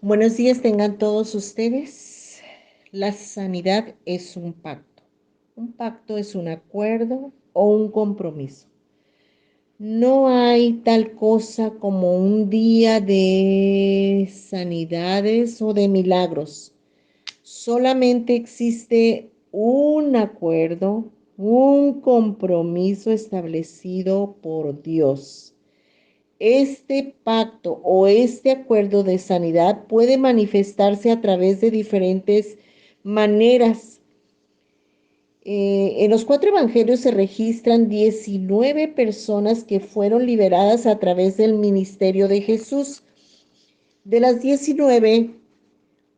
Buenos días tengan todos ustedes. La sanidad es un pacto. Un pacto es un acuerdo o un compromiso. No hay tal cosa como un día de sanidades o de milagros. Solamente existe un acuerdo, un compromiso establecido por Dios. Este pacto o este acuerdo de sanidad puede manifestarse a través de diferentes maneras. En los cuatro evangelios se registran 19 personas que fueron liberadas a través del ministerio de Jesús. De las 19,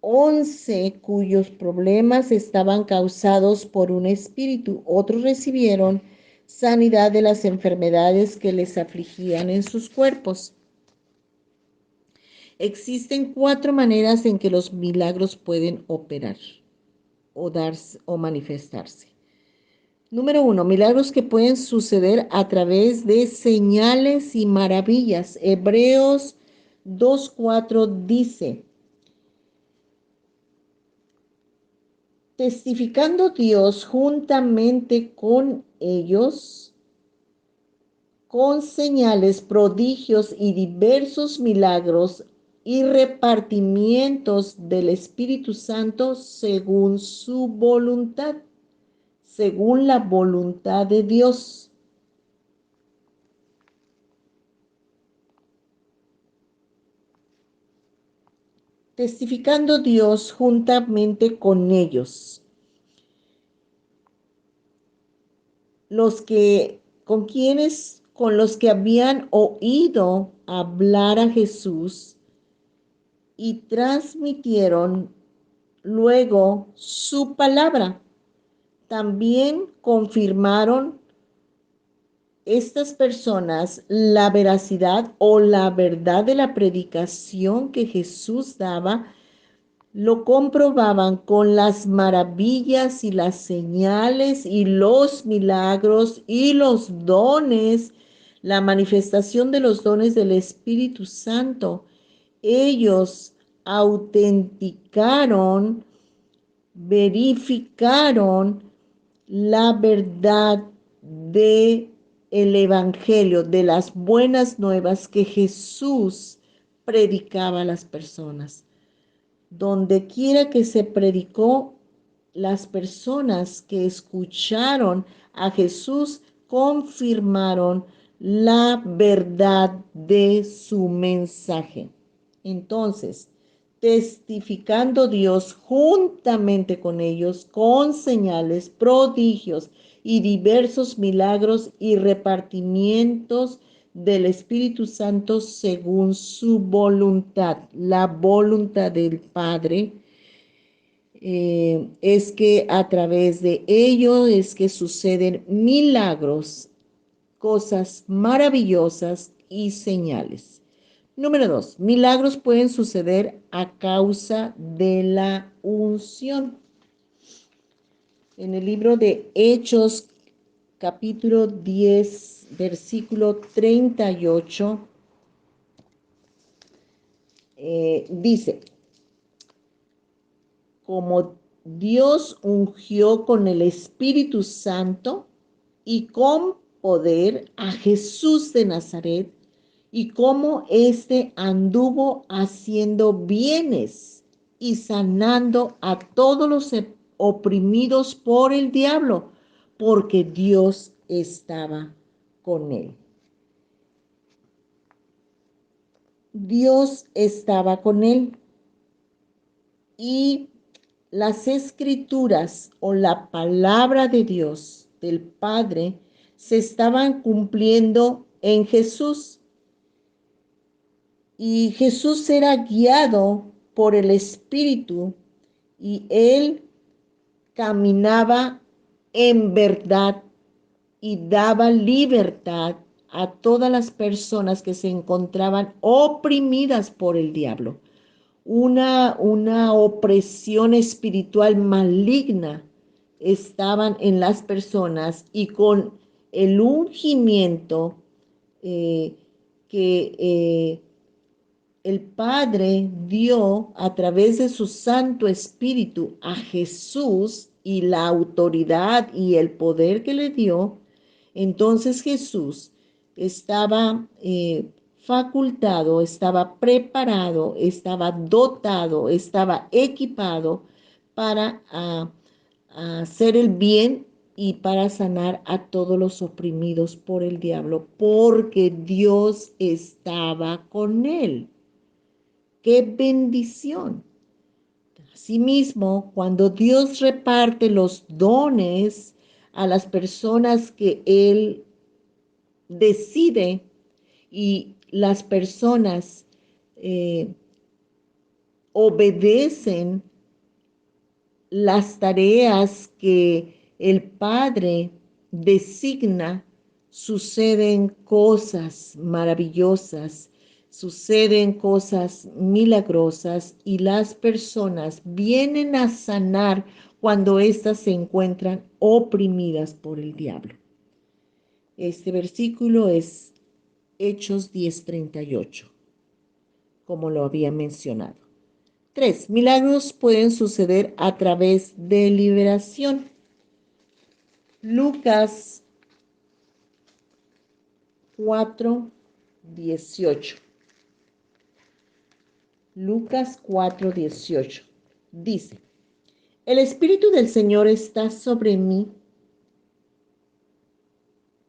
11 cuyos problemas estaban causados por un espíritu. Otros recibieron sanidad de las enfermedades que les afligían en sus cuerpos. Existen cuatro maneras en que los milagros pueden operar o darse o manifestarse. Número uno, milagros que pueden suceder a través de señales y maravillas. Hebreos 2:4 dice, testificando Dios juntamente con ellos, con señales, prodigios y diversos milagros y repartimientos del Espíritu Santo según su voluntad, según la voluntad de Dios. Testificando Dios juntamente con ellos, con los que habían oído hablar a Jesús y transmitieron luego su palabra. También confirmaron estas personas la veracidad o la verdad de la predicación que Jesús daba, lo comprobaban con las maravillas y las señales y los milagros y los dones, la manifestación de los dones del Espíritu Santo. Ellos autenticaron, verificaron la verdad de el evangelio, de las buenas nuevas que Jesús predicaba a las personas. Donde quiera que se predicó, las personas que escucharon a Jesús confirmaron la verdad de su mensaje. Entonces, testificando Dios juntamente con ellos, con señales, prodigios y diversos milagros y repartimientos del Espíritu Santo según su voluntad, la voluntad del Padre. Es que a través de ello es que suceden milagros, cosas maravillosas y señales. Número 2, milagros pueden suceder a causa de la unción. En el libro de Hechos, capítulo 10, versículo 38, dice, como Dios ungió con el Espíritu Santo y con poder a Jesús de Nazaret, y cómo éste anduvo haciendo bienes y sanando a todos los oprimidos por el diablo, porque Dios estaba con él. Dios estaba con él y las escrituras o la palabra de Dios, del Padre, se estaban cumpliendo en Jesús. Y Jesús era guiado por el Espíritu y él caminaba en verdad y daba libertad a todas las personas que se encontraban oprimidas por el diablo. Una opresión espiritual maligna estaban en las personas y con el ungimiento que el Padre dio a través de su Santo Espíritu a Jesús y la autoridad y el poder que le dio, entonces Jesús estaba facultado, estaba preparado, estaba dotado, estaba equipado para hacer el bien y para sanar a todos los oprimidos por el diablo, porque Dios estaba con él. ¡Qué bendición! Asimismo, cuando Dios reparte los dones a las personas que Él decide y las personas eh, obedecen las tareas que el Padre designa, suceden cosas maravillosas, suceden cosas milagrosas y las personas vienen a sanar cuando éstas se encuentran oprimidas por el diablo. Este versículo es Hechos 10:38, como lo había mencionado. 3. Milagros pueden suceder a través de liberación. Lucas 4:18. Lucas 4:18. Dice, el Espíritu del Señor está sobre mí,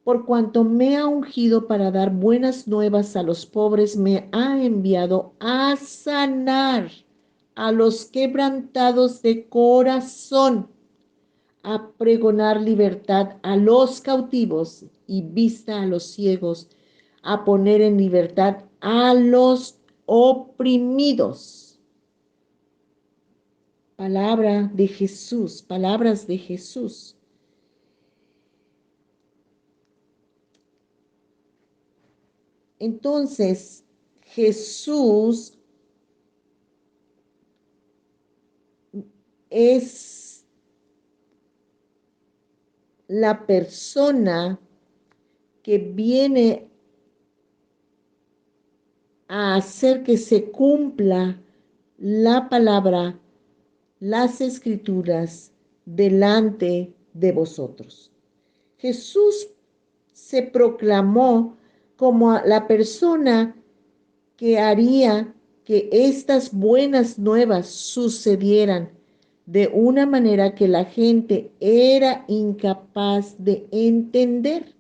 por cuanto me ha ungido para dar buenas nuevas a los pobres, me ha enviado a sanar a los quebrantados de corazón, a pregonar libertad a los cautivos y vista a los ciegos, a poner en libertad a los oprimidos. Palabra de Jesús, palabras de Jesús. Entonces, Jesús es la persona que viene a hacer que se cumpla la palabra, las escrituras delante de vosotros. Jesús se proclamó como la persona que haría que estas buenas nuevas sucedieran de una manera que la gente era incapaz de entender.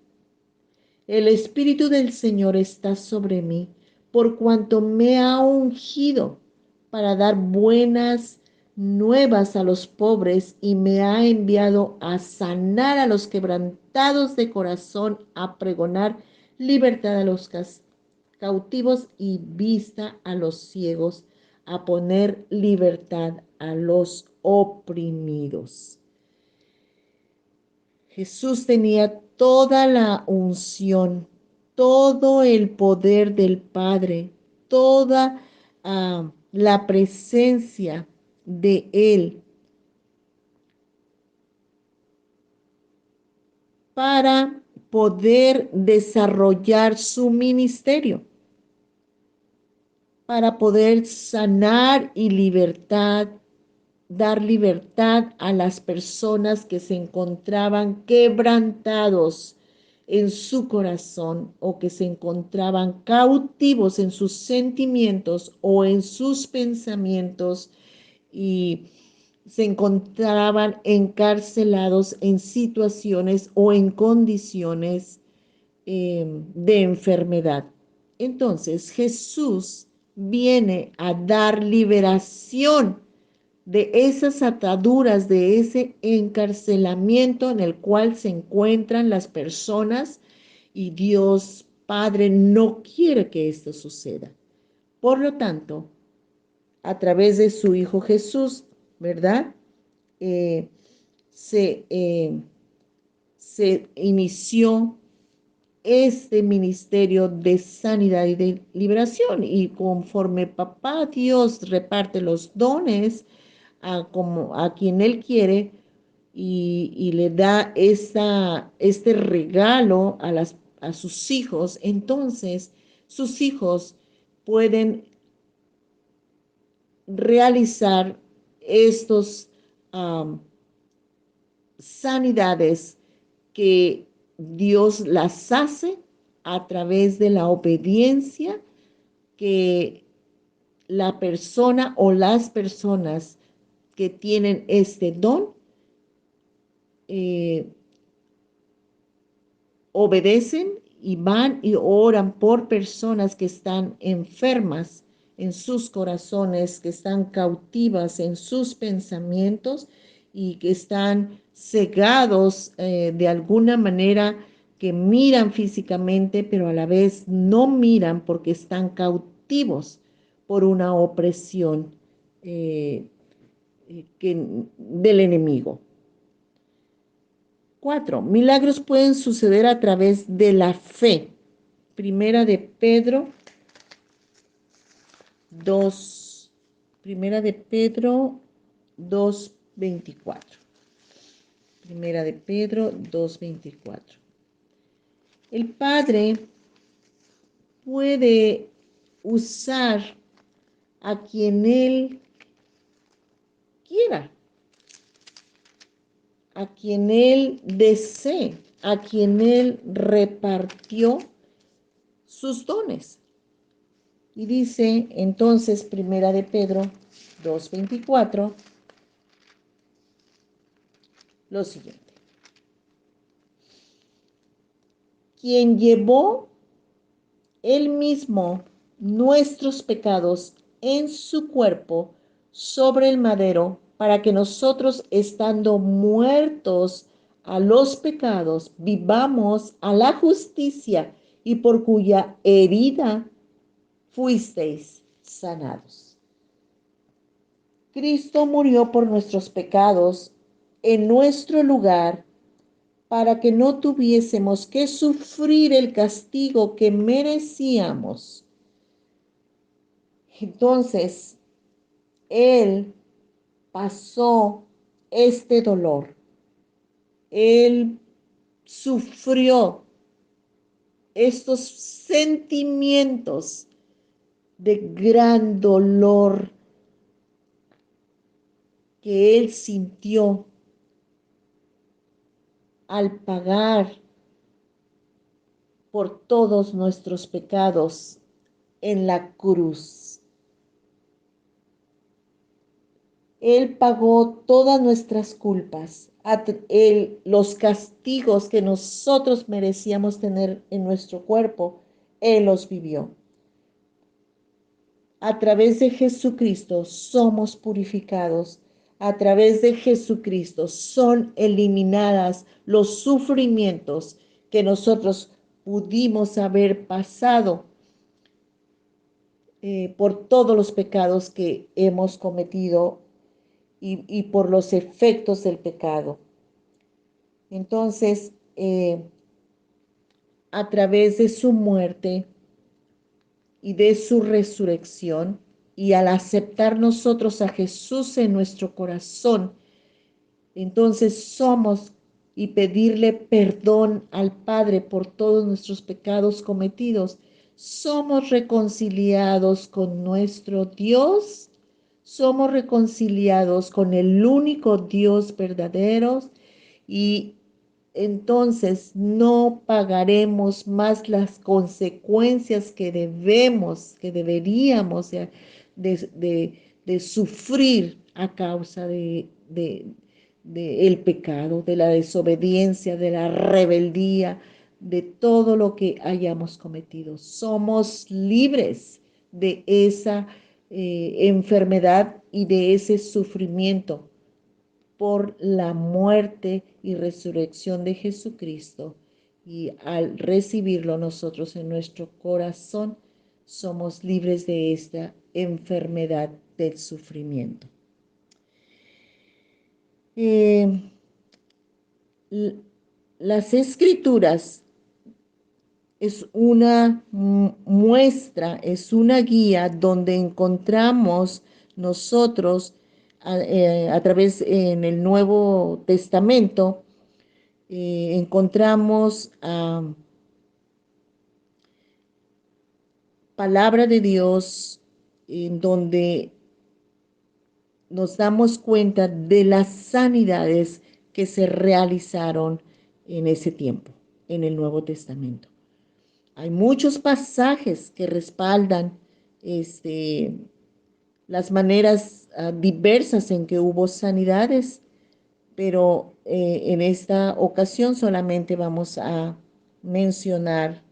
El Espíritu del Señor está sobre mí, por cuanto me ha ungido para dar buenas nuevas a los pobres y me ha enviado a sanar a los quebrantados de corazón, a pregonar libertad a los cautivos y vista a los ciegos, a poner libertad a los oprimidos. Jesús tenía toda la unción, todo el poder del Padre, toda la presencia de Él para poder desarrollar su ministerio, para poder sanar y dar libertad a las personas que se encontraban quebrantados en su corazón o que se encontraban cautivos en sus sentimientos o en sus pensamientos y se encontraban encarcelados en situaciones o en condiciones de enfermedad. Entonces Jesús viene a dar liberación de esas ataduras, de ese encarcelamiento en el cual se encuentran las personas y Dios Padre no quiere que esto suceda. Por lo tanto, a través de su Hijo Jesús, ¿verdad? Eh, se, eh, se inició este ministerio de sanidad y de liberación y conforme papá Dios reparte los dones como a quien Él quiere y le da este regalo a sus hijos, entonces sus hijos pueden realizar estos sanidades que Dios las hace a través de la obediencia que la persona o las personas que tienen este don eh, obedecen y van y oran por personas que están enfermas en sus corazones, que están cautivas en sus pensamientos y que están cegados de alguna manera, que miran físicamente, pero a la vez no miran porque están cautivos por una opresión del enemigo. 4. Milagros pueden suceder a través de la fe. Primera de Pedro 2. Primera de Pedro 2:24. Primera de Pedro 2:24. El Padre puede usar a quien Él quiera, a quien Él desee, a quien Él repartió sus dones. Y dice entonces Primera de Pedro 2:24 lo siguiente. Quien llevó él mismo nuestros pecados en su cuerpo sobre el madero, para que nosotros, estando muertos a los pecados, vivamos a la justicia, y por cuya herida fuisteis sanados. Cristo murió por nuestros pecados en nuestro lugar, para que no tuviésemos que sufrir el castigo que merecíamos. Entonces, Él pasó este dolor. Él sufrió estos sentimientos de gran dolor que Él sintió al pagar por todos nuestros pecados en la cruz. Él pagó todas nuestras culpas, los castigos que nosotros merecíamos tener en nuestro cuerpo, Él los vivió. A través de Jesucristo somos purificados. A través de Jesucristo son eliminadas los sufrimientos que nosotros pudimos haber pasado por todos los pecados que hemos cometido y por los efectos del pecado. Entonces, a través de su muerte y de su resurrección, y al aceptar nosotros a Jesús en nuestro corazón, entonces somos, y pedirle perdón al Padre por todos nuestros pecados cometidos, somos reconciliados con nuestro Dios, somos reconciliados con el único Dios verdadero, y entonces no pagaremos más las consecuencias que deberíamos de sufrir a causa de el pecado, de la desobediencia, de la rebeldía, de todo lo que hayamos cometido. Somos libres de esa enfermedad y de ese sufrimiento por la muerte y resurrección de Jesucristo. Y al recibirlo nosotros en nuestro corazón, somos libres de esta enfermedad del sufrimiento. Las Escrituras es una muestra, es una guía donde encontramos nosotros a través en el Nuevo Testamento, encontramos palabra de Dios en donde nos damos cuenta de las sanidades que se realizaron en ese tiempo, en el Nuevo Testamento. Hay muchos pasajes que respaldan este, las maneras diversas en que hubo sanidades, pero en esta ocasión solamente vamos a mencionar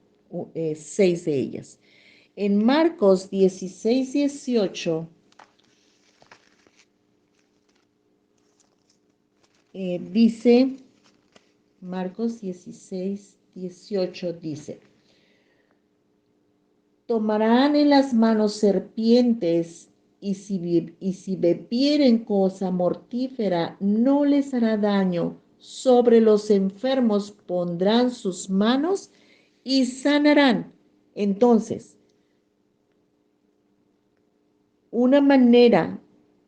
6 de ellas. En Marcos 16:18 dice, Marcos 16:18 dice, tomarán en las manos serpientes y si bebieren cosa mortífera no les hará daño. Sobre los enfermos pondrán sus manos y sanarán. Entonces, una manera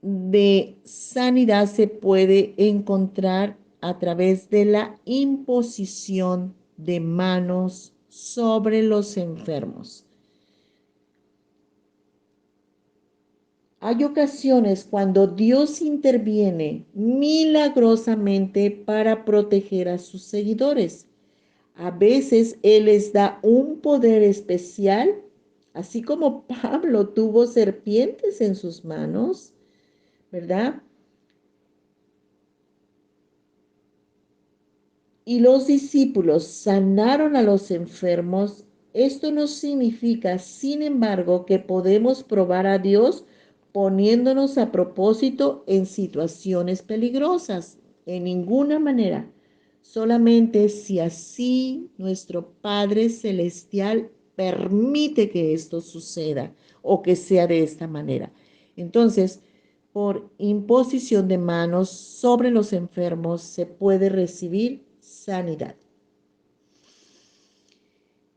de sanidad se puede encontrar a través de la imposición de manos sobre los enfermos. Hay ocasiones cuando Dios interviene milagrosamente para proteger a sus seguidores. A veces Él les da un poder especial, así como Pablo tuvo serpientes en sus manos, ¿verdad? Y los discípulos sanaron a los enfermos. Esto no significa, sin embargo, que podemos probar a Dios poniéndonos a propósito en situaciones peligrosas. En ninguna manera. Solamente si así nuestro Padre Celestial permite que esto suceda o que sea de esta manera. Entonces, por imposición de manos sobre los enfermos se puede recibir sanidad.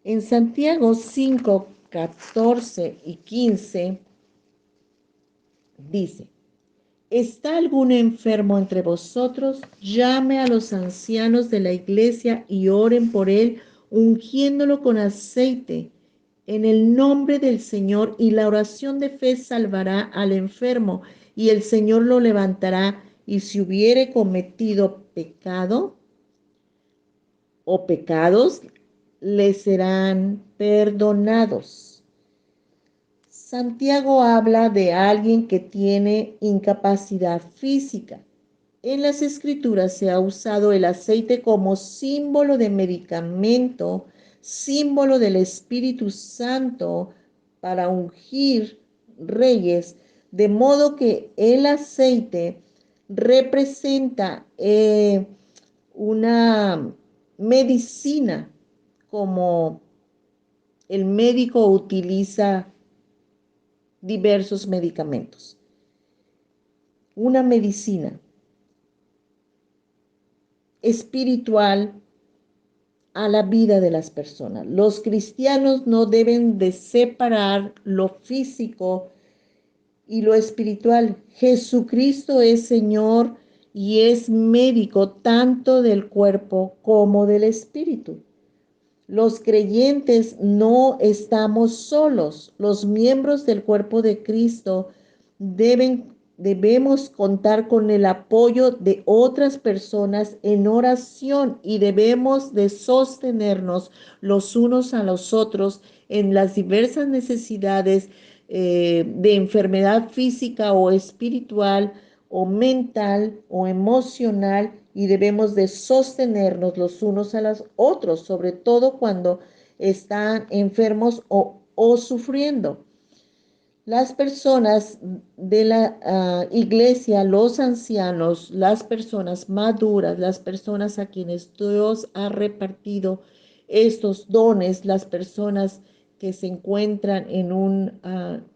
En Santiago 5, 14 y 15 dice, ¿está algún enfermo entre vosotros? Llame a los ancianos de la iglesia y oren por él, ungiéndolo con aceite en el nombre del Señor, y la oración de fe salvará al enfermo, y el Señor lo levantará, y si hubiere cometido pecado o pecados, le serán perdonados. Santiago habla de alguien que tiene incapacidad física. En las escrituras se ha usado el aceite como símbolo de medicamento, símbolo del Espíritu Santo para ungir reyes, de modo que el aceite representa una medicina como el médico utiliza diversos medicamentos. Una medicina espiritual a la vida de las personas. Los cristianos no deben de separar lo físico y lo espiritual. Jesucristo es Señor y es médico tanto del cuerpo como del espíritu. Los creyentes no estamos solos. Los miembros del cuerpo de Cristo debemos contar con el apoyo de otras personas en oración y debemos de sostenernos los unos a los otros en las diversas necesidades de enfermedad física o espiritual o mental o emocional, y debemos de sostenernos los unos a los otros, sobre todo cuando están enfermos o sufriendo. Las personas de la iglesia, los ancianos, las personas maduras, las personas a quienes Dios ha repartido estos dones, las personas que se encuentran en un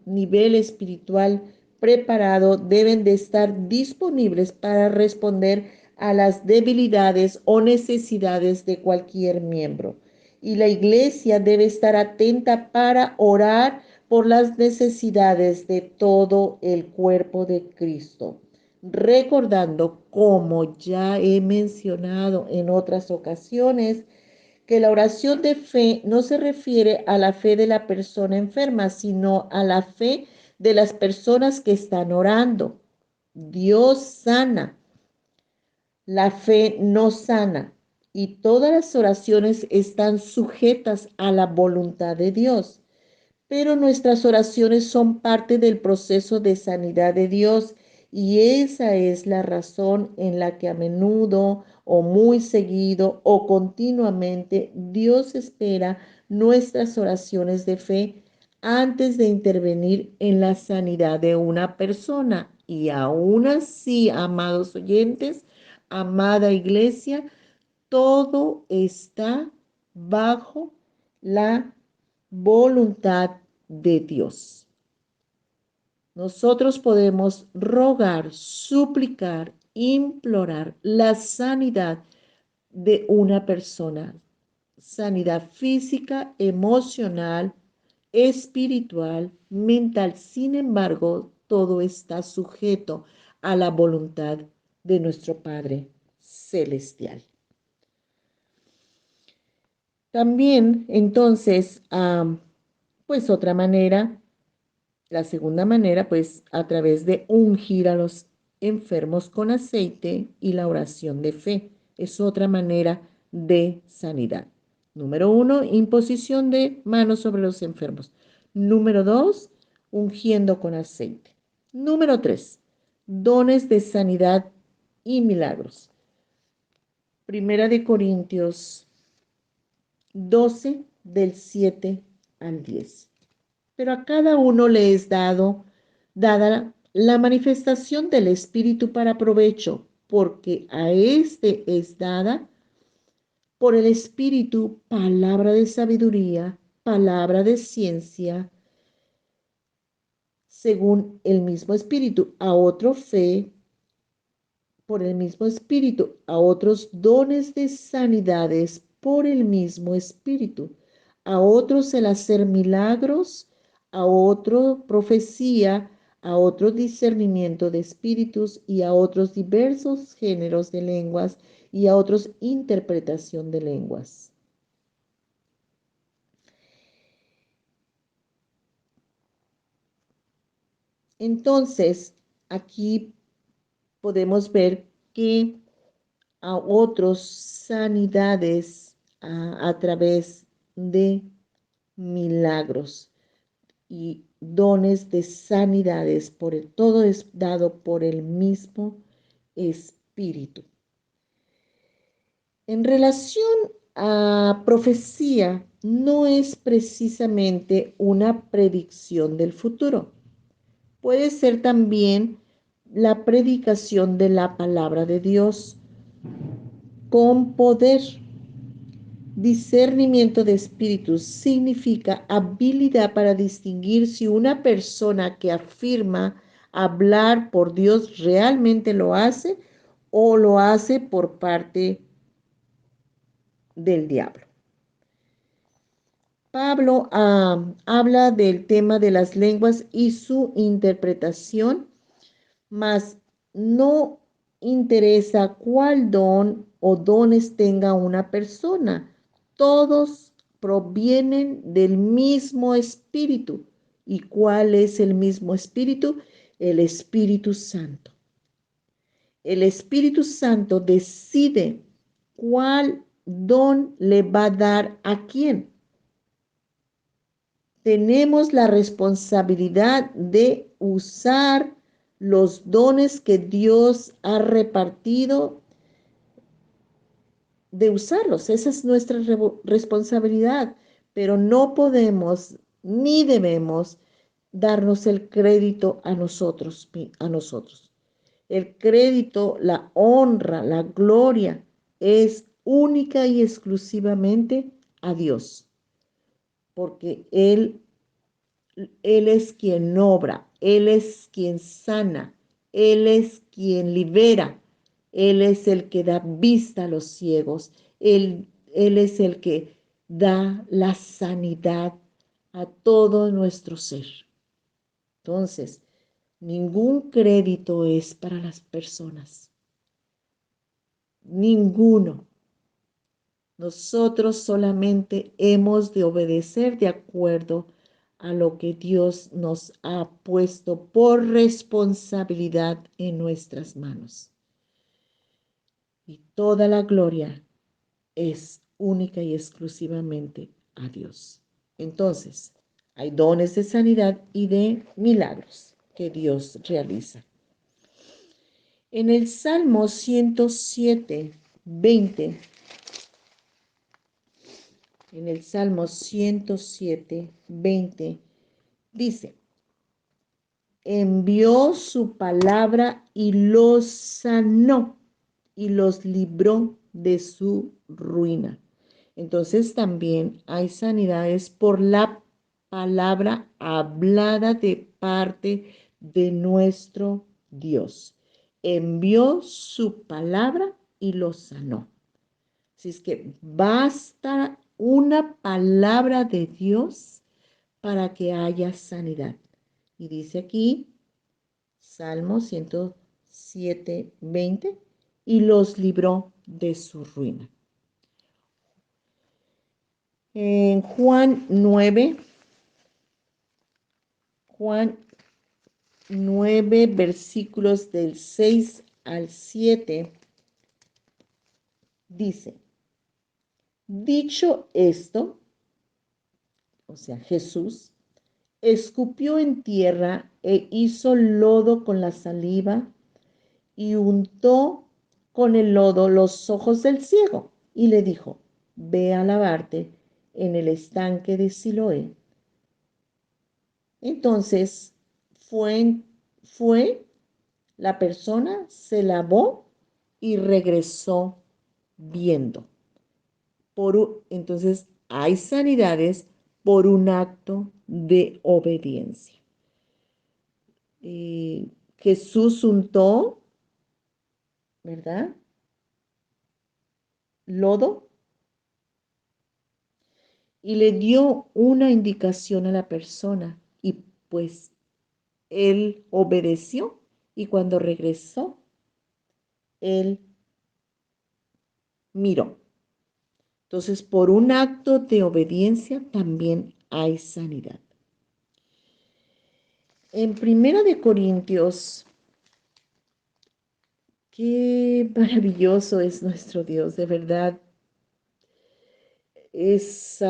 nivel espiritual preparado, deben de estar disponibles para responder a las debilidades o necesidades de cualquier miembro. Y la iglesia debe estar atenta para orar por las necesidades de todo el cuerpo de Cristo, recordando, como ya he mencionado en otras ocasiones, que la oración de fe no se refiere a la fe de la persona enferma, sino a la fe de las personas que están orando, Dios sana, la fe no sana y todas las oraciones están sujetas a la voluntad de Dios. Pero nuestras oraciones son parte del proceso de sanidad de Dios y esa es la razón en la que a menudo o muy seguido o continuamente Dios espera nuestras oraciones de fe antes de intervenir en la sanidad de una persona. Y aún así, amados oyentes, amada iglesia, todo está bajo la voluntad de Dios. Nosotros podemos rogar, suplicar, implorar la sanidad de una persona, sanidad física, emocional, espiritual, mental. Sin embargo, todo está sujeto a la voluntad de nuestro Padre Celestial. También, entonces, pues otra manera, la segunda manera, pues a través de ungir a los enfermos con aceite y la oración de fe. Es otra manera de sanidad. Número 1, imposición de manos sobre los enfermos. Número 2, ungiendo con aceite. Número 3, dones de sanidad y milagros. Primera de Corintios 12, del 7 al 10. Pero a cada uno le es dada la manifestación del Espíritu para provecho, porque a éste es dada por el Espíritu palabra de sabiduría, palabra de ciencia, según el mismo Espíritu, a otro fe por el mismo Espíritu, a otros dones de sanidades por el mismo Espíritu, a otros el hacer milagros, a otro profecía, a otro discernimiento de espíritus y a otros diversos géneros de lenguas y a otros interpretación de lenguas. Entonces, aquí podemos ver que a otros sanidades a través de milagros y dones de sanidades, todo es dado por el mismo Espíritu. En relación a profecía, no es precisamente una predicción del futuro. Puede ser también la predicación de la palabra de Dios con poder. Discernimiento de espíritus significa habilidad para distinguir si una persona que afirma hablar por Dios realmente lo hace o lo hace por parte del diablo. Pablo habla del tema de las lenguas y su interpretación, mas no interesa cuál don o dones tenga una persona. Todos provienen del mismo espíritu. ¿Y cuál es el mismo espíritu? El Espíritu Santo. El Espíritu Santo decide cuál don le va a dar a quién. Tenemos la responsabilidad de usar los dones que Dios ha repartido, de usarlos. Esa es nuestra responsabilidad, pero no podemos ni debemos darnos el crédito a nosotros, El crédito, la honra, la gloria es única y exclusivamente a Dios, porque Él es quien obra, Él es quien sana, Él es quien libera, Él es el que da vista a los ciegos, Él es el que da la sanidad a todo nuestro ser. Entonces, ningún crédito es para las personas, ninguno. Nosotros solamente hemos de obedecer de acuerdo a lo que Dios nos ha puesto por responsabilidad en nuestras manos. Y toda la gloria es única y exclusivamente a Dios. Entonces, hay dones de sanidad y de milagros que Dios realiza. En el Salmo 107, 20, en el Salmo 107, 20, dice, envió su palabra y los sanó y los libró de su ruina. Entonces también hay sanidades por la palabra hablada de parte de nuestro Dios. Envió su palabra y los sanó. Así es que basta una palabra de Dios para que haya sanidad. Y dice aquí, Salmo 107, 20, y los libró de su ruina. En Juan 9, versículos del 6 al 7, dice, dicho esto, o sea, Jesús, escupió en tierra e hizo lodo con la saliva y untó con el lodo los ojos del ciego y le dijo, ve a lavarte en el estanque de Siloé. Entonces fue la persona, se lavó y regresó viendo. Entonces hay sanidades por un acto de obediencia. Jesús untó, ¿verdad? Lodo y le dio una indicación a la persona y pues él obedeció y cuando regresó, él miró. Entonces, por un acto de obediencia también hay sanidad. En Primera de Corintios, qué maravilloso es nuestro Dios, de verdad. Es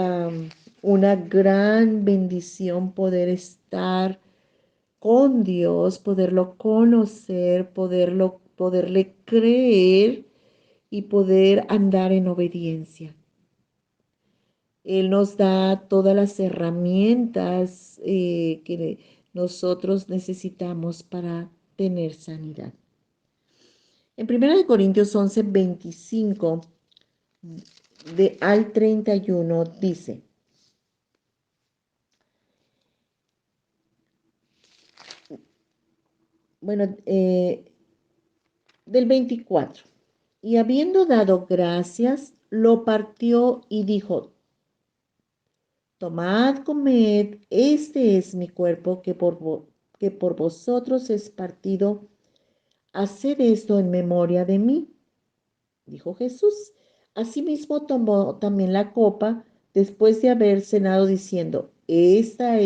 una gran bendición poder estar con Dios, poderlo conocer, poderle creer y poder andar en obediencia. Él nos da todas las herramientas que nosotros necesitamos para tener sanidad. En 1 Corintios 11, 25 al 31 dice, bueno, del 24, y habiendo dado gracias, lo partió y dijo, tomad, comed, este es mi cuerpo que por vosotros es partido. Haced esto en memoria de mí, dijo Jesús. Asimismo tomó también la copa después de haber cenado diciendo, esta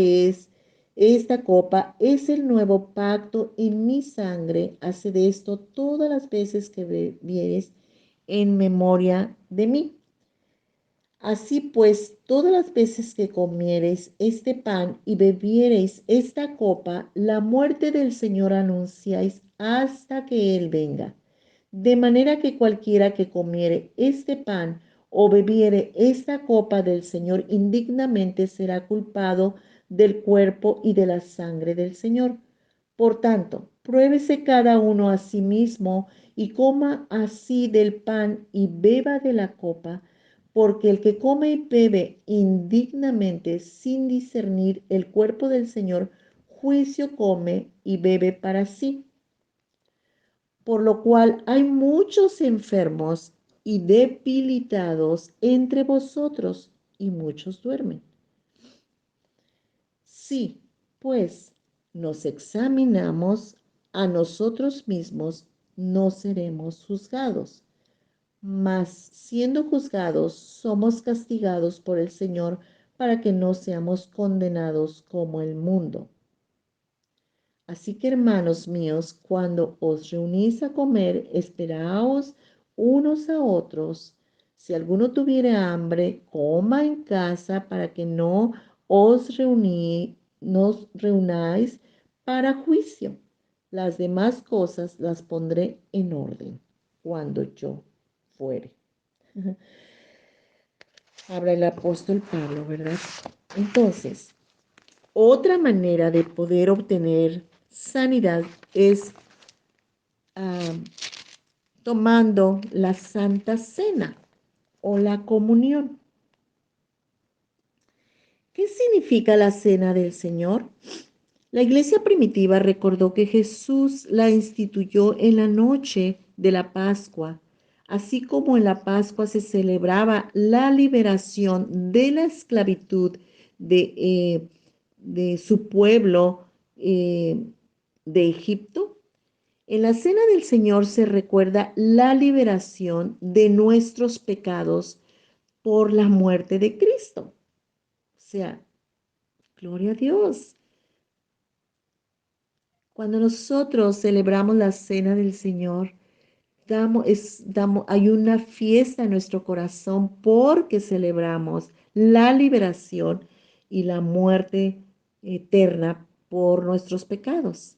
copa es el nuevo pacto en mi sangre. Haced esto todas las veces que bebiereis en memoria de mí. Así pues, todas las veces que comiereis este pan y bebiereis esta copa, la muerte del Señor anunciáis hasta que Él venga. De manera que cualquiera que comiere este pan o bebiere esta copa del Señor indignamente será culpado del cuerpo y de la sangre del Señor. Por tanto, pruébese cada uno a sí mismo y coma así del pan y beba de la copa, porque el que come y bebe indignamente sin discernir el cuerpo del Señor, juicio come y bebe para sí. Por lo cual hay muchos enfermos y debilitados entre vosotros, y muchos duermen. Sí, pues nos examinamos a nosotros mismos, no seremos juzgados. Mas siendo juzgados, somos castigados por el Señor para que no seamos condenados como el mundo. Así que, hermanos míos, cuando os reunís a comer, esperaos unos a otros. Si alguno tuviere hambre, coma en casa para que no nos reunáis para juicio. Las demás cosas las pondré en orden cuando yo fuere. Habla el apóstol Pablo, ¿verdad? Entonces, otra manera de poder obtener sanidad es ah, tomando la Santa Cena o la comunión. ¿Qué significa la Cena del Señor? La iglesia primitiva recordó que Jesús la instituyó en la noche de la Pascua, así como en la Pascua se celebraba la liberación de la esclavitud de, eh, de su pueblo de Egipto. En la Cena del Señor se recuerda la liberación de nuestros pecados por la muerte de Cristo. O sea, gloria a Dios. Cuando nosotros celebramos la Cena del Señor, hay una fiesta en nuestro corazón porque celebramos la liberación y la muerte eterna por nuestros pecados,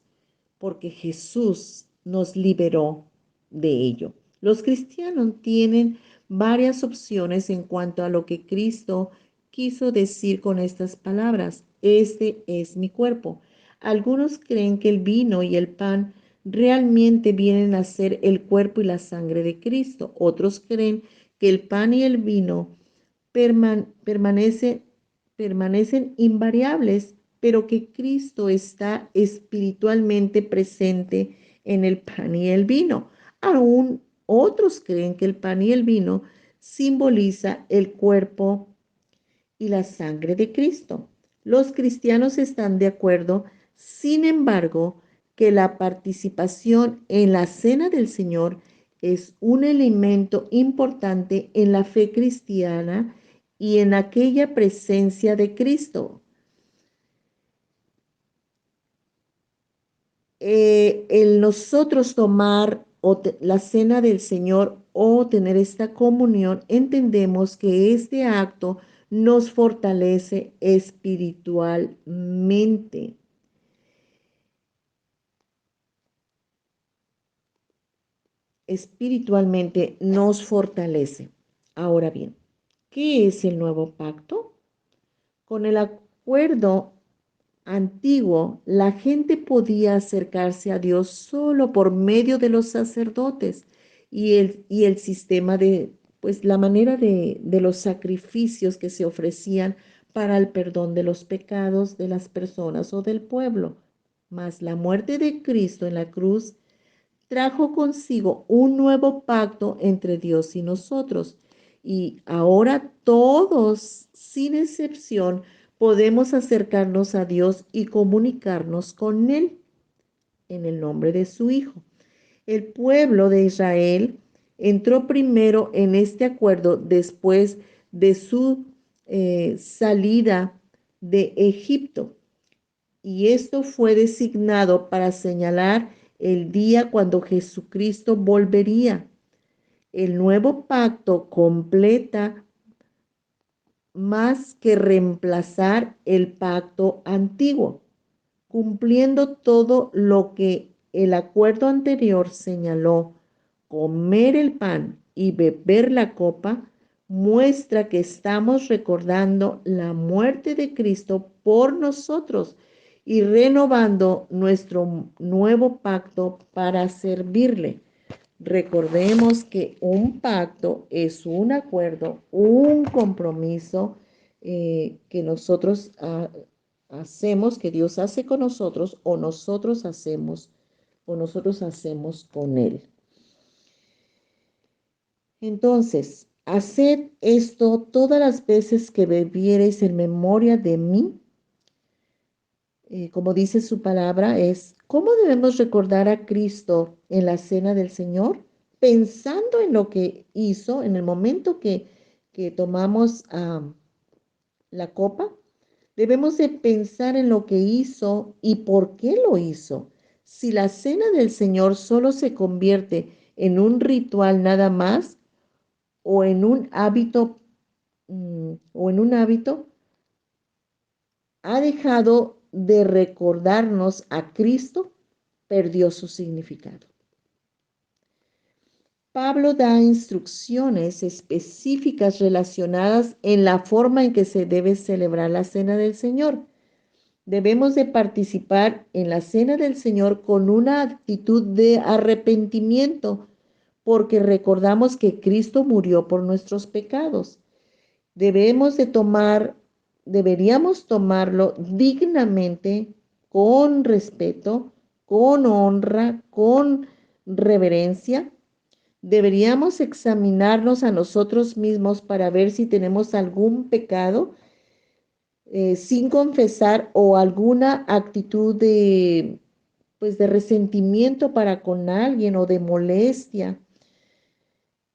porque Jesús nos liberó de ello. Los cristianos tienen varias opciones en cuanto a lo que Cristo quiso decir con estas palabras. Este es mi cuerpo. Algunos creen que el vino y el pan realmente vienen a ser el cuerpo y la sangre de Cristo. Otros creen que el pan y el vino permanecen invariables, pero que Cristo está espiritualmente presente en el pan y el vino. Aún otros creen que el pan y el vino simboliza el cuerpo y la sangre de Cristo. Los cristianos están de acuerdo, sin embargo, que la participación en la cena del Señor es un elemento importante en la fe cristiana y en aquella presencia de Cristo. El nosotros tomar la cena del Señor o tener esta comunión, entendemos que este acto nos fortalece espiritualmente. Espiritualmente nos fortalece. Ahora bien, ¿qué es el nuevo pacto? Con el acuerdo antiguo, la gente podía acercarse a Dios solo por medio de los sacerdotes y el sistema pues la manera de los sacrificios que se ofrecían para el perdón de los pecados de las personas o del pueblo. Mas la muerte de Cristo en la cruz trajo consigo un nuevo pacto entre Dios y nosotros. Y ahora todos, sin excepción, podemos acercarnos a Dios y comunicarnos con Él en el nombre de su Hijo. El pueblo de Israel entró primero en este acuerdo después de su salida de Egipto. Y esto fue designado para señalar el día cuando Jesucristo volvería. El nuevo pacto completa más que reemplazar el pacto antiguo, cumpliendo todo lo que el acuerdo anterior señaló. Comer el pan y beber la copa muestra que estamos recordando la muerte de Cristo por nosotros y renovando nuestro nuevo pacto para servirle. Recordemos que un pacto es un acuerdo, un compromiso que nosotros hacemos, que Dios hace con nosotros o nosotros hacemos con Él. Entonces, haced esto todas las veces que bebiereis en memoria de mí. Como dice su palabra, ¿cómo debemos recordar a Cristo en la cena del Señor? Pensando en lo que hizo en el momento que tomamos la copa, debemos de pensar en lo que hizo y por qué lo hizo. Si la cena del Señor solo se convierte en un ritual nada más o en un hábito, ha dejado de recordarnos a Cristo, perdió su significado. Pablo da instrucciones específicas relacionadas en la forma en que se debe celebrar la cena del Señor. Debemos de participar en la cena del Señor con una actitud de arrepentimiento, porque recordamos que Cristo murió por nuestros pecados. Debemos de tomar, deberíamos tomarlo dignamente, con respeto, con honra, con reverencia. Deberíamos examinarnos a nosotros mismos para ver si tenemos algún pecado sin confesar o alguna actitud de resentimiento para con alguien o de molestia.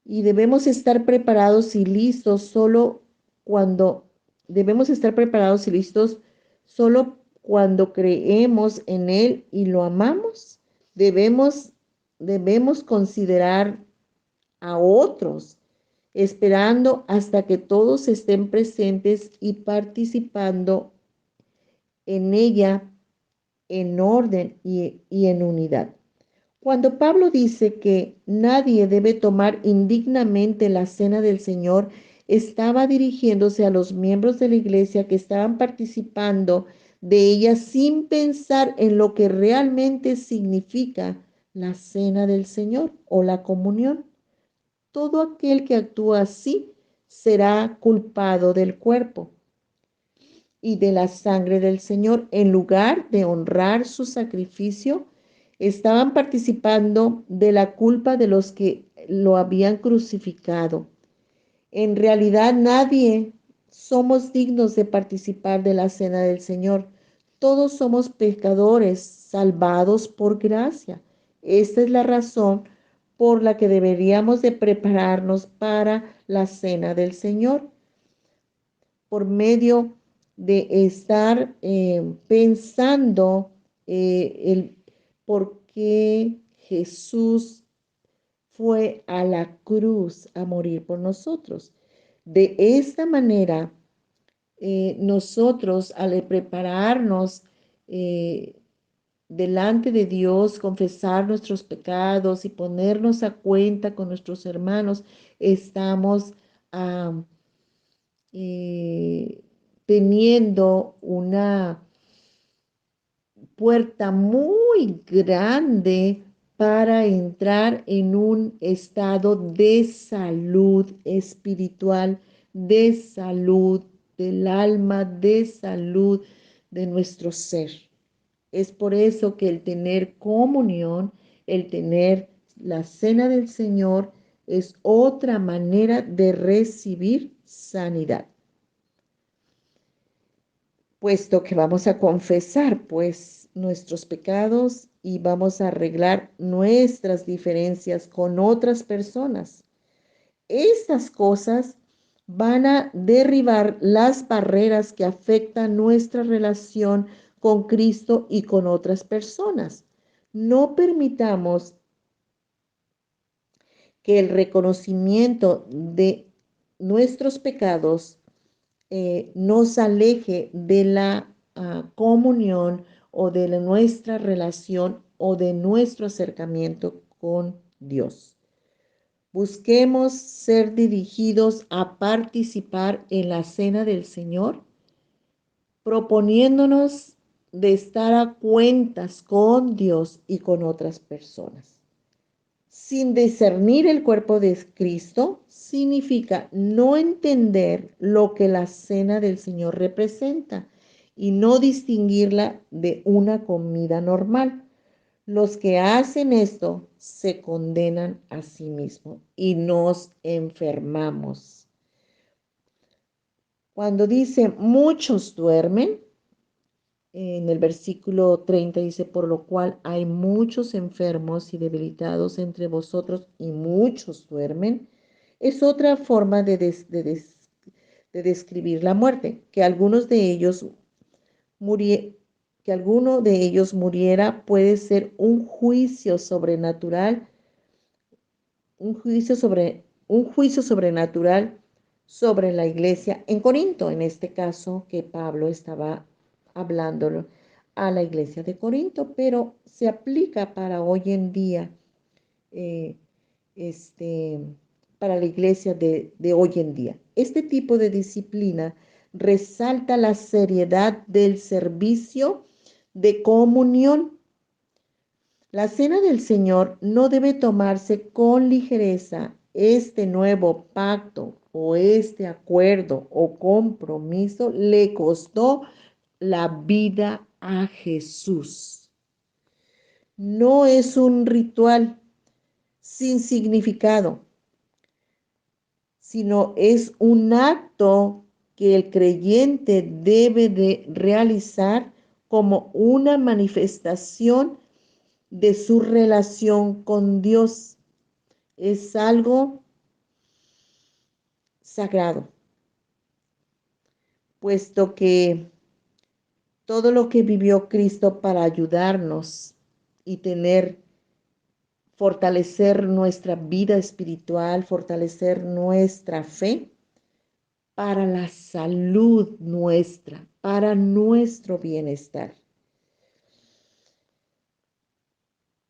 Y debemos estar preparados y listos solo cuando debemos estar preparados y listos solo cuando creemos en Él y lo amamos. Debemos, debemos considerar a otros, esperando hasta que todos estén presentes y participando en ella en orden y en unidad. Cuando Pablo dice que nadie debe tomar indignamente la cena del Señor, estaba dirigiéndose a los miembros de la iglesia que estaban participando de ella sin pensar en lo que realmente significa la cena del Señor o la comunión. Todo aquel que actúa así será culpado del cuerpo y de la sangre del Señor. En lugar de honrar su sacrificio, estaban participando de la culpa de los que lo habían crucificado. En realidad nadie somos dignos de participar de la cena del Señor. Todos somos pecadores salvados por gracia. Esta es la razón por la que deberíamos de prepararnos para la cena del Señor, por medio de estar pensando el por qué Jesús fue a la cruz a morir por nosotros. De esta manera, nosotros al prepararnos delante de Dios, confesar nuestros pecados y ponernos a cuenta con nuestros hermanos, estamos eh, teniendo una puerta muy grande para entrar en un estado de salud espiritual, de salud del alma, de salud de nuestro ser. Es por eso que el tener comunión, el tener la cena del Señor, es otra manera de recibir sanidad. Puesto que vamos a confesar pues nuestros pecados y vamos a arreglar nuestras diferencias con otras personas. Estas cosas van a derribar las barreras que afectan nuestra relación con Cristo y con otras personas. No permitamos que el reconocimiento de nuestros pecados nos aleje de la comunión o de nuestra relación o de nuestro acercamiento con Dios. Busquemos ser dirigidos a participar en la cena del Señor, proponiéndonos de estar a cuentas con Dios y con otras personas. Sin discernir el cuerpo de Cristo significa no entender lo que la cena del Señor representa y no distinguirla de una comida normal. Los que hacen esto se condenan a sí mismos y nos enfermamos. Cuando dice muchos duermen, en el versículo 30 dice, por lo cual hay muchos enfermos y debilitados entre vosotros y muchos duermen. Es otra forma de describir la muerte, que murie- que alguno de ellos muriera puede ser un juicio sobrenatural sobre la iglesia en Corinto, en este caso que Pablo estaba hablando a la iglesia de Corinto, pero se aplica para hoy en día, eh, este, para la iglesia de hoy en día. Este tipo de disciplina resalta la seriedad del servicio de comunión. La cena del Señor no debe tomarse con ligereza. Este nuevo pacto o este acuerdo o compromiso le costó la vida a Jesús. No es un ritual sin significado, sino es un acto que el creyente debe de realizar como una manifestación de su relación con Dios. Es algo sagrado, puesto que todo lo que vivió Cristo para ayudarnos y fortalecer nuestra vida espiritual, fortalecer nuestra fe para la salud nuestra, para nuestro bienestar.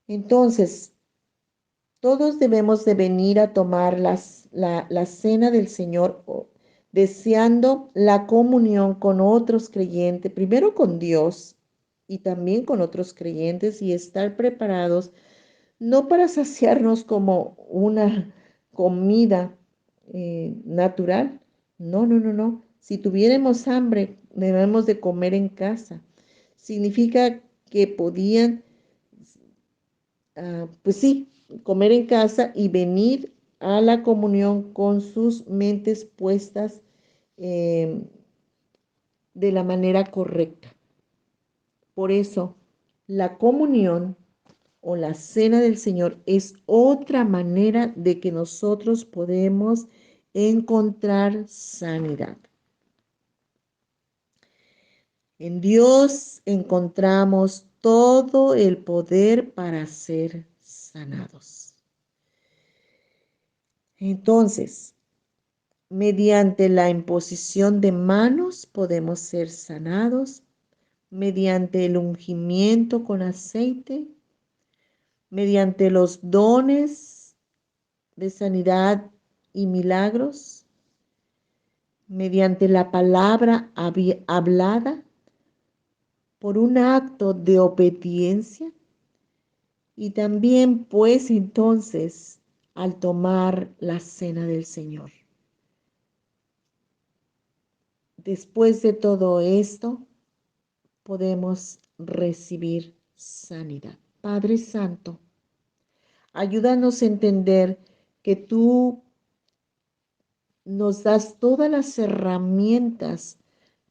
Entonces, todos debemos de venir a tomar la cena del Señor deseando la comunión con otros creyentes, primero con Dios y también con otros creyentes y estar preparados no para saciarnos como una comida natural. No, no, no, no. Si tuviéramos hambre, debemos de comer en casa. Significa que podían pues sí, comer en casa y venir a la comunión con sus mentes puestas eh, de la manera correcta. Por eso, la comunión o la cena del Señor es otra manera de que nosotros podemos encontrar sanidad. En Dios encontramos todo el poder para ser sanados. Entonces, mediante la imposición de manos podemos ser sanados, mediante el ungimiento con aceite, mediante los dones de sanidad y milagros, mediante la palabra hablada, por un acto de obediencia y también pues entonces al tomar la cena del Señor. Después de todo esto, podemos recibir sanidad. Padre Santo, ayúdanos a entender que tú nos das todas las herramientas,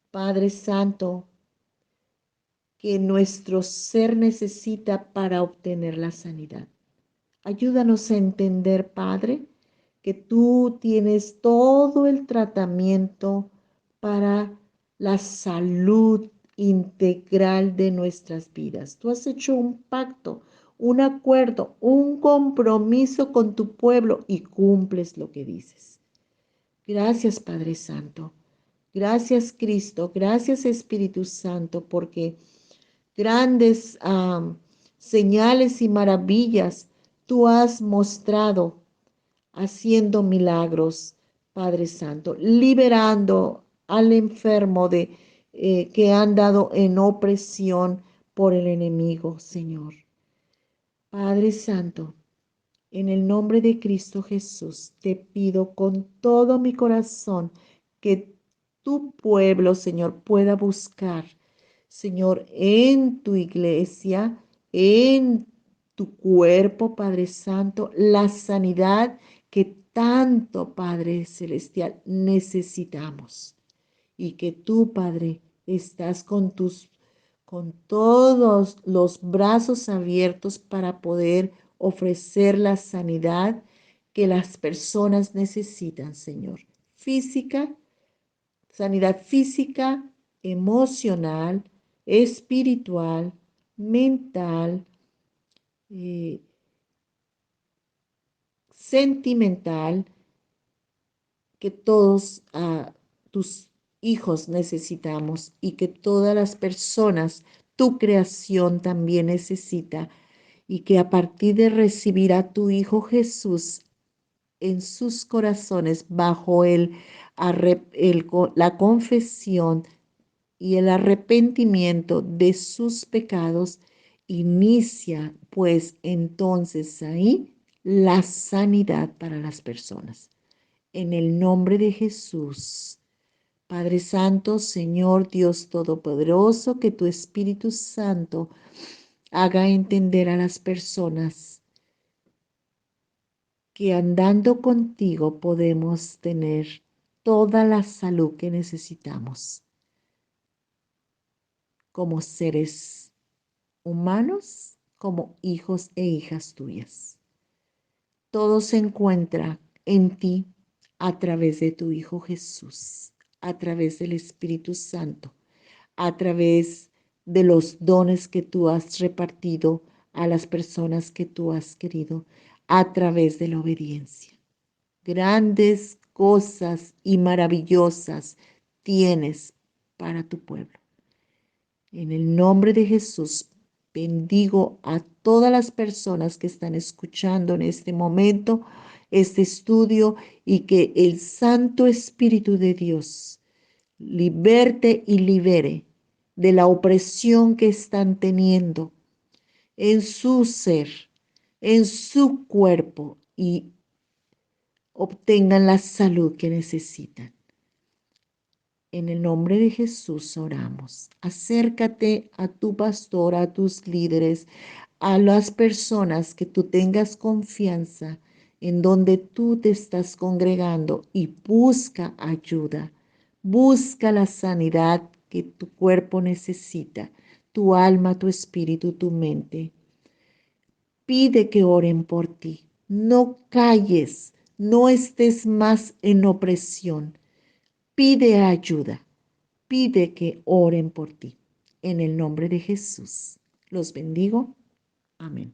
Padre Santo, que nuestro ser necesita para obtener la sanidad. Ayúdanos a entender, Padre, que tú tienes todo el tratamiento para la salud integral de nuestras vidas. Tú has hecho un pacto, un acuerdo, un compromiso con tu pueblo y cumples lo que dices. Gracias, Padre Santo. Gracias, Cristo. Gracias, Espíritu Santo, porque grandes señales y maravillas tú has mostrado haciendo milagros, Padre Santo, liberando al enfermo que han dado en opresión por el enemigo, Señor. Padre Santo, en el nombre de Cristo Jesús, te pido con todo mi corazón que tu pueblo, Señor, pueda buscar, Señor, en tu iglesia, en tu cuerpo, Padre Santo, la sanidad que tanto, Padre Celestial, necesitamos. Y que tú, Padre, estás con todos los brazos abiertos para poder ofrecer la sanidad que las personas necesitan, Señor, física, Sanidad física, emocional, espiritual, mental, eh, sentimental, que todos tus hijos necesitamos y que todas las personas, tu creación también necesita, y que a partir de recibir a tu Hijo Jesús en sus corazones bajo la confesión y el arrepentimiento de sus pecados, inicia pues entonces ahí la sanidad para las personas. En el nombre de Jesús, Padre Santo, Señor Dios Todopoderoso, que tu Espíritu Santo haga entender a las personas que andando contigo podemos tener toda la salud que necesitamos como seres humanos, como hijos e hijas tuyas. Todo se encuentra en ti a través de tu Hijo Jesús, a través del Espíritu Santo, a través de los dones que tú has repartido a las personas que tú has querido, a través de la obediencia. Grandes cosas y maravillosas tienes para tu pueblo. En el nombre de Jesús, bendigo a todas las personas que están escuchando en este momento este estudio, y que el Santo Espíritu de Dios liberte y libere de la opresión que están teniendo en su ser, en su cuerpo, y obtengan la salud que necesitan. En el nombre de Jesús oramos. Acércate a tu pastor, a tus líderes, a las personas que tú tengas confianza, en donde tú te estás congregando, y busca ayuda. Busca la sanidad que tu cuerpo necesita, tu alma, tu espíritu, tu mente. Pide que oren por ti. No calles, no estés más en opresión. Pide ayuda. Pide que oren por ti. En el nombre de Jesús. Los bendigo. Amén.